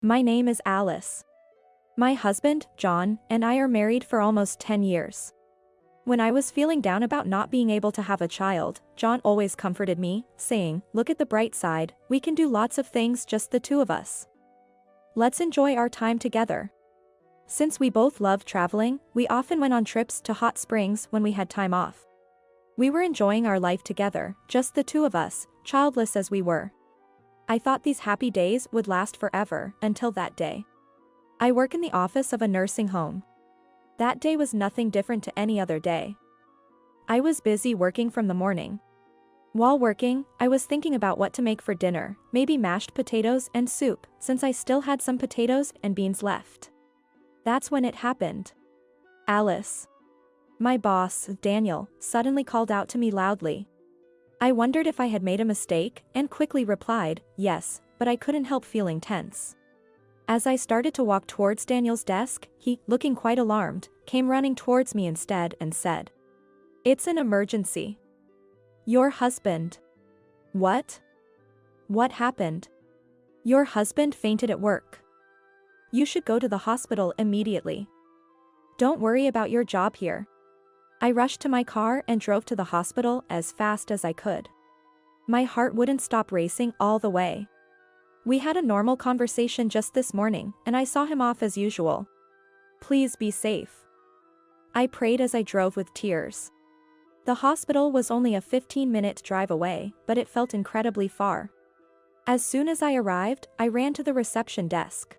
My name is Alice. My husband, John, and I are married for almost 10 years. When I was feeling down about not being able to have a child, John always comforted me, saying, "Look at the bright side, we can do lots of things just the two of us. Let's enjoy our time together." Since we both loved traveling, we often went on trips to hot springs when we had time off. We were enjoying our life together, just the two of us, childless as we were. I thought these happy days would last forever, until that day. I work in the office of a nursing home. That day was nothing different to any other day. I was busy working from the morning. While working, I was thinking about what to make for dinner, maybe mashed potatoes and soup, since I still had some potatoes and beans left. That's when it happened. Alice. My boss, Daniel, suddenly called out to me loudly. I wondered if I had made a mistake, and quickly replied, yes, but I couldn't help feeling tense. As I started to walk towards Daniel's desk, he, looking quite alarmed, came running towards me instead and said, "It's an emergency. Your husband." What? What happened? Your husband fainted at work. You should go to the hospital immediately. Don't worry about your job here. I rushed to my car and drove to the hospital as fast as I could. My heart wouldn't stop racing all the way. We had a normal conversation just this morning, and I saw him off as usual. Please be safe. I prayed as I drove with tears. The hospital was only a 15-minute drive away, but it felt incredibly far. As soon as I arrived, I ran to the reception desk.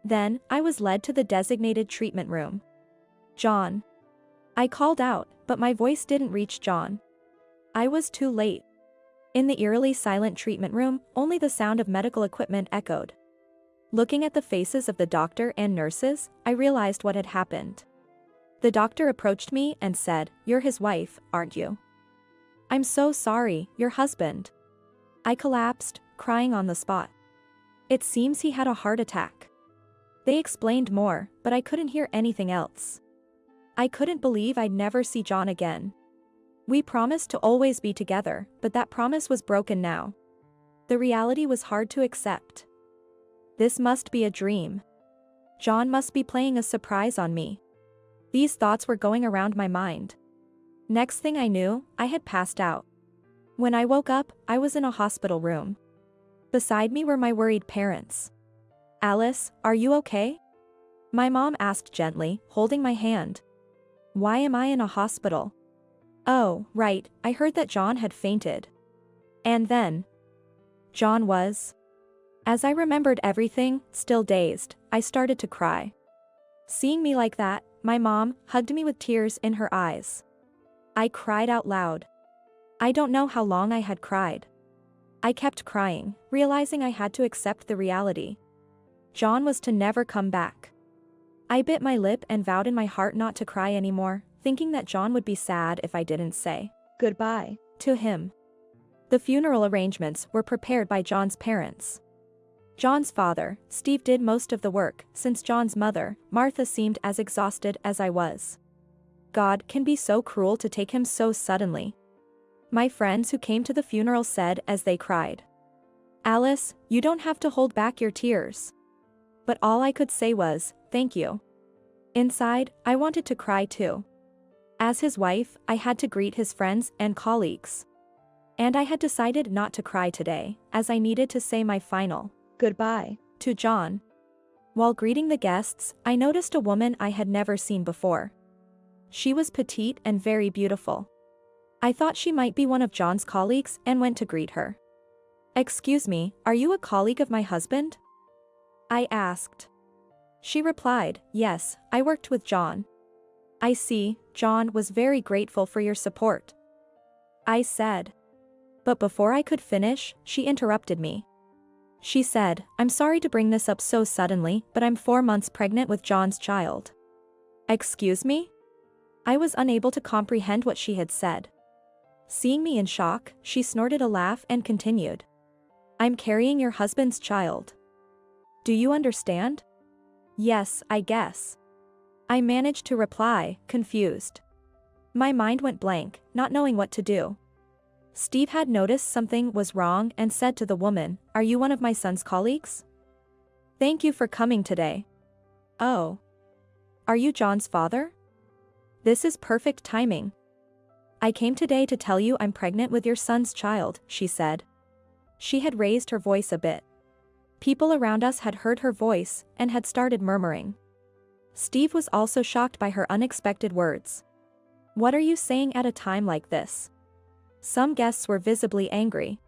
Then, I was led to the designated treatment room. "John." I called out, but my voice didn't reach John. I was too late. In the eerily silent treatment room, only the sound of medical equipment echoed. Looking at the faces of the doctor and nurses, I realized what had happened. The doctor approached me and said, "You're his wife, aren't you?" "I'm so sorry, your husband." I collapsed, crying on the spot. It seems he had a heart attack. They explained more, but I couldn't hear anything else. I couldn't believe I'd never see John again. We promised to always be together, but that promise was broken now. The reality was hard to accept. This must be a dream. John must be playing a surprise on me. These thoughts were going around my mind. Next thing I knew, I had passed out. When I woke up, I was in a hospital room. Beside me were my worried parents. "Alice, are you okay?" My mom asked gently, holding my hand. "Why am I in a hospital?" "Oh, right, I heard that John had fainted." And then, John was. As I remembered everything, still dazed, I started to cry. Seeing me like that, my mom hugged me with tears in her eyes. I cried out loud. I don't know how long I had cried. I kept crying, realizing I had to accept the reality. John was to never come back. I bit my lip and vowed in my heart not to cry anymore, thinking that John would be sad if I didn't say goodbye to him. The funeral arrangements were prepared by John's parents. John's father, Steve, did most of the work, since John's mother, Martha, seemed as exhausted as I was. God can be so cruel to take him so suddenly. My friends who came to the funeral said as they cried, "Alice, you don't have to hold back your tears." But all I could say was, "Thank you." Inside, I wanted to cry too. As his wife, I had to greet his friends and colleagues. And I had decided not to cry today, as I needed to say my final goodbye to John. While greeting the guests, I noticed a woman I had never seen before. She was petite and very beautiful. I thought she might be one of John's colleagues and went to greet her. "Excuse me, are you a colleague of my husband?" I asked. She replied, "Yes, I worked with John." "I see, John was very grateful for your support," I said. But before I could finish, she interrupted me. She said, "I'm sorry to bring this up so suddenly, but I'm 4 months pregnant with John's child." Excuse me? I was unable to comprehend what she had said. Seeing me in shock, she snorted a laugh and continued. "I'm carrying your husband's child. Do you understand?" "Yes, I guess." I managed to reply, confused. My mind went blank, not knowing what to do. Steve had noticed something was wrong and said to the woman, "Are you one of my son's colleagues?" Thank you for coming today. Oh. Are you John's father? This is perfect timing. I came today to tell you I'm pregnant with your son's child, she said. She had raised her voice a bit. People around us had heard her voice and had started murmuring. Steve was also shocked by her unexpected words. What are you saying at a time like this? Some guests were visibly angry.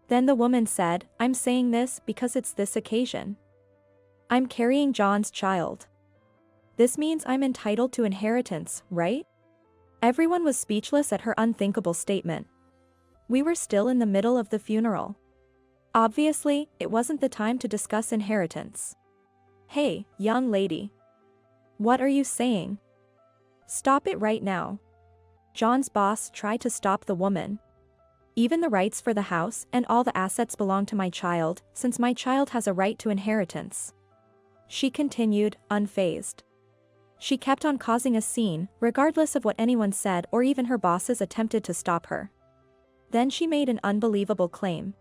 Then the woman said, I'm saying this because it's this occasion. I'm carrying John's child. This means I'm entitled to inheritance, right? Everyone was speechless at her unthinkable statement. We were still in the middle of the funeral. Obviously, it wasn't the time to discuss inheritance. Hey, young lady. What are you saying? Stop it right now. John's boss tried to stop the woman. Even the rights for the house and all the assets belong to my child, since my child has a right to inheritance. She continued, unfazed. She kept on causing a scene, regardless of what anyone said or even her bosses attempted to stop her. Then she made an unbelievable claim.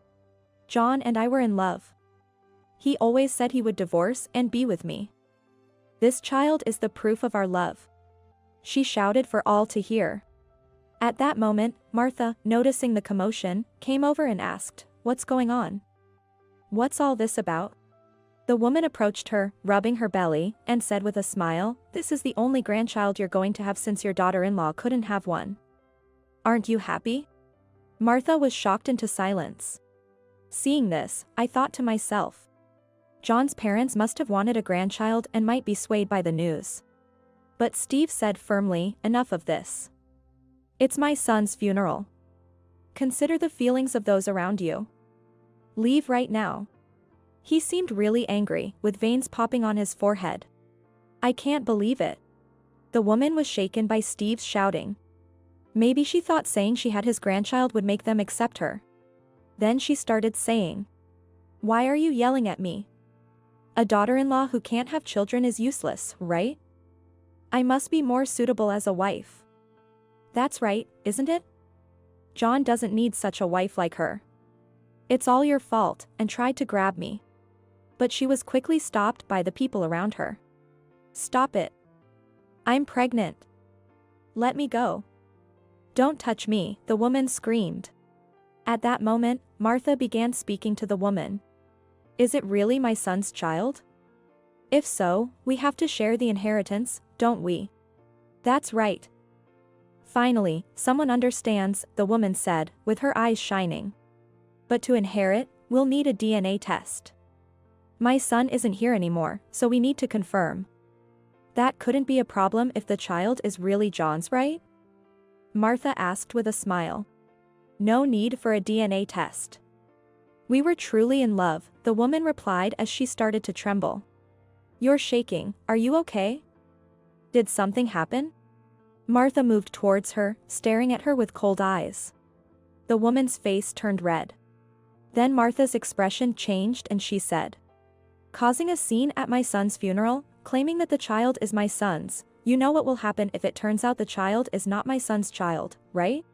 John and I were in love. He always said he would divorce and be with me. This child is the proof of our love. She shouted for all to hear. At that moment, Martha, noticing the commotion, came over and asked, What's going on? What's all this about? The woman approached her, rubbing her belly, and said with a smile, This is the only grandchild you're going to have since your daughter-in-law couldn't have one. Aren't you happy? Martha was shocked into silence. Seeing this, I thought to myself. John's parents must have wanted a grandchild and might be swayed by the news. But Steve said firmly, Enough of this. It's my son's funeral. Consider the feelings of those around you. Leave right now. He seemed really angry, with veins popping on his forehead. I can't believe it. The woman was shaken by Steve's shouting. Maybe she thought saying she had his grandchild would make them accept her. Then she started saying, Why are you yelling at me? A daughter-in-law who can't have children is useless, right? I must be more suitable as a wife. That's right, isn't it? John doesn't need such a wife like her. It's all your fault, and tried to grab me. But she was quickly stopped by the people around her. Stop it. I'm pregnant. Let me go. Don't touch me, the woman screamed. At that moment, Martha began speaking to the woman. Is it really my son's child? If so, we have to share the inheritance, don't we? That's right. Finally, someone understands, the woman said, with her eyes shining. But to inherit, we'll need a DNA test. My son isn't here anymore, so we need to confirm. That couldn't be a problem if the child is really John's, right? Martha asked with a smile. No need for a DNA test. We were truly in love, the woman replied as she started to tremble. You're shaking, are you okay? Did something happen? Martha moved towards her, staring at her with cold eyes. The woman's face turned red. Then Martha's expression changed and she said, Causing a scene at my son's funeral, claiming that the child is my son's, you know what will happen if it turns out the child is not my son's child, right?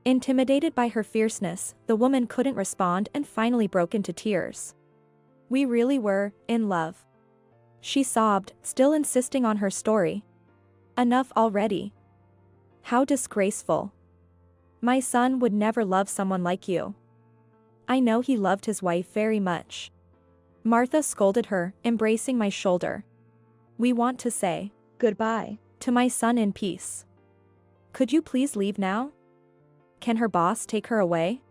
Intimidated by her fierceness, the woman couldn't respond and finally broke into tears. We really were in love. She sobbed, still insisting on her story. Enough already. How disgraceful. My son would never love someone like you. I know he loved his wife very much. Martha scolded her, embracing my shoulder. We want to say goodbye to my son in peace. Could you please leave now? Can her boss take her away?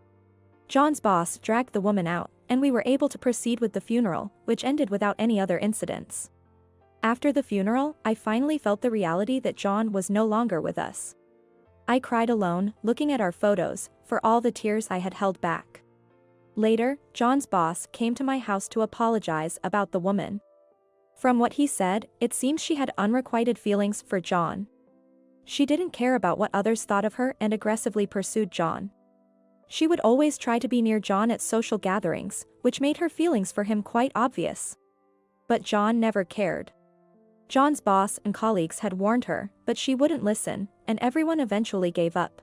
John's boss dragged the woman out, and we were able to proceed with the funeral, which ended without any other incidents. After the funeral, I finally felt the reality that John was no longer with us. I cried alone, looking at our photos, for all the tears I had held back. Later, John's boss came to my house to apologize about the woman. From what he said, it seems she had unrequited feelings for John. She didn't care about what others thought of her and aggressively pursued John. She would always try to be near John at social gatherings, which made her feelings for him quite obvious. But John never cared. John's boss and colleagues had warned her, but she wouldn't listen, and everyone eventually gave up.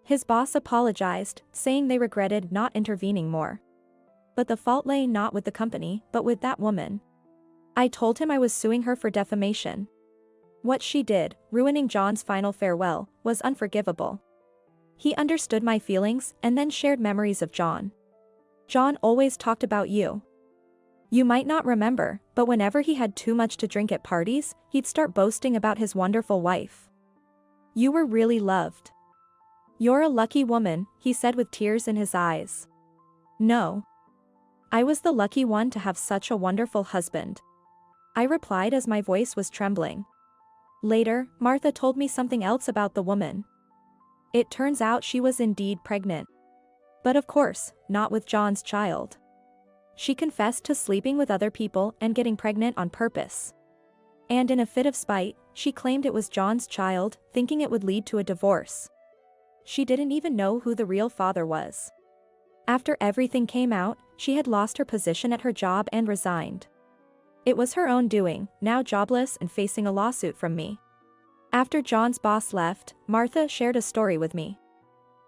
His boss apologized, saying they regretted not intervening more. But the fault lay not with the company, but with that woman. I told him I was suing her for defamation. What she did, ruining John's final farewell, was unforgivable. He understood my feelings and then shared memories of John. John always talked about you. You might not remember, but whenever he had too much to drink at parties, he'd start boasting about his wonderful wife. You were really loved. You're a lucky woman, he said with tears in his eyes. No. I was the lucky one to have such a wonderful husband. I replied as my voice was trembling. Later, Martha told me something else about the woman. It turns out she was indeed pregnant. But of course, not with John's child. She confessed to sleeping with other people and getting pregnant on purpose. And in a fit of spite, she claimed it was John's child, thinking it would lead to a divorce. She didn't even know who the real father was. After everything came out, she had lost her position at her job and resigned. It was her own doing, now jobless and facing a lawsuit from me. After John's boss left, Martha shared a story with me.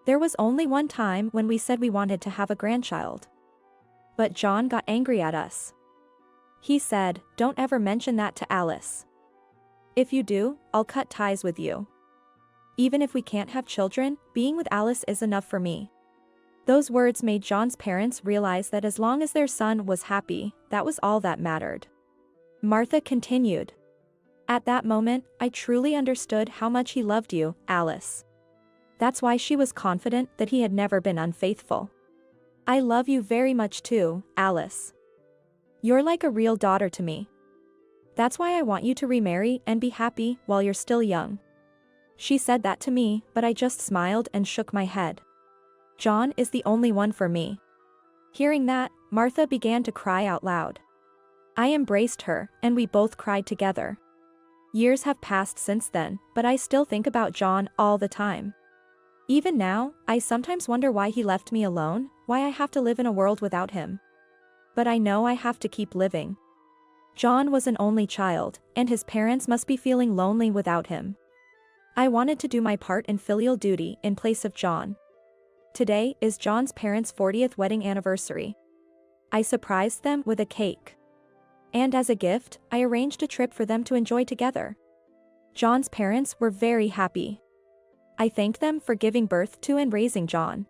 There was only one time when we said we wanted to have a grandchild. But John got angry at us. He said, "Don't ever mention that to Alice. If you do, I'll cut ties with you. Even if we can't have children, being with Alice is enough for me." Those words made John's parents realize that as long as their son was happy, that was all that mattered. Martha continued. At that moment, I truly understood how much he loved you, Alice. That's why she was confident that he had never been unfaithful. I love you very much too, Alice. You're like a real daughter to me. That's why I want you to remarry and be happy while you're still young. She said that to me, but I just smiled and shook my head. John is the only one for me. Hearing that, Martha began to cry out loud. I embraced her, and we both cried together. Years have passed since then, but I still think about John all the time. Even now, I sometimes wonder why he left me alone, why I have to live in a world without him. But I know I have to keep living. John was an only child, and his parents must be feeling lonely without him. I wanted to do my part in filial duty in place of John. Today is John's parents' 40th wedding anniversary. I surprised them with a cake. And as a gift, I arranged a trip for them to enjoy together. John's parents were very happy. I thanked them for giving birth to and raising John.